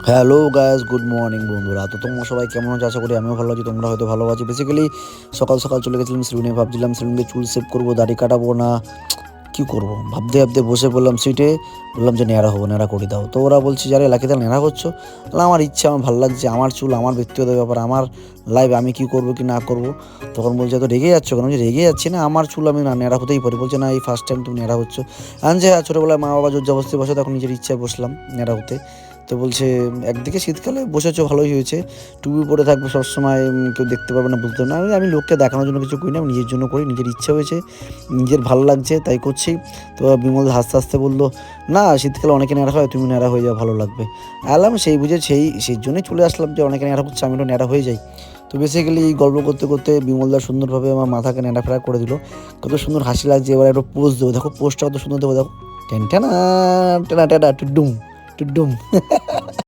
Hello guys, good morning বন্ধুরা। তো তোমরা সবাই কেমন আছো? আশা করি আমিও ভালো আছি, তোমরা হয়তো ভালো আছো। বেসিক্যালি সকাল সকাল চলে গেছিলাম সেলুনে, ভাবছিলাম সেলুনে চুল সেভ করবো, দাড়ি কাটাবো না কি করব ভাবতে ভাবতে বসে পড়লাম সিটে। বললাম যে ন্যাড়া হবো, ন্যাড়া করে দাও। তো ওরা বলছে যারে লাকিদা ন্যাড়া করছো। বললাম আমার ইচ্ছা, আমার ভালো লাগছে, আমার চুল, আমার ব্যক্তিগত ব্যাপার, আমার লাইফ, আমি কি করবো কি না করবো। তখন বলছে তো রেগে যাচ্ছ কেন? বলছি রেগে যাচ্ছি না, আমার চুল, আমি না ন্যাড়া হতেই পারি। বলছে না, এই ফার্স্ট টাইম তুমি ন্যাড়া হচ্ছ। যে হ্যাঁ, ছোটোবেলায় মা বাবা জোর জবরদস্তি বসে, তখন নিজের ইচ্ছায় বসলাম ন্যাড়া হতে। তো বলছে একদিকে শীতকালে বসেছো ভালোই হয়েছে, টুপি পরে থাকবে সবসময়, কেউ দেখতে পাবে না, বুঝতে পারবে না। আমি লোককে দেখানোর জন্য কিছু করি না, আমি নিজের জন্য করি, নিজের ইচ্ছা হয়েছে, নিজের ভালো লাগছে তাই করছি। তো বিমল হাসতে হাসতে বললো, না শীতকালে অনেকে ন্যাড়া হয়, তুমি ন্যাড়া হয়ে যাও, ভালো লাগবে। আলাম সেই বুঝে সেই জন্যই চলে আসলাম যে অনেকে ন্যাড়া করছে, আমি তো ন্যাড়া হয়ে যাই। তো বেসিক্যালি গল্প করতে করতে বিমলদা সুন্দরভাবে আমার মাথাকে ন্যাড়া ফেরা করে দিল। কত সুন্দর হাসি লাগছে। এবার একটা পোজ দেবো, দেখো পোজটা কত সুন্দর দেবো, দেখো। টেন টেনা টেনা টেনা টুডুম টুডুম।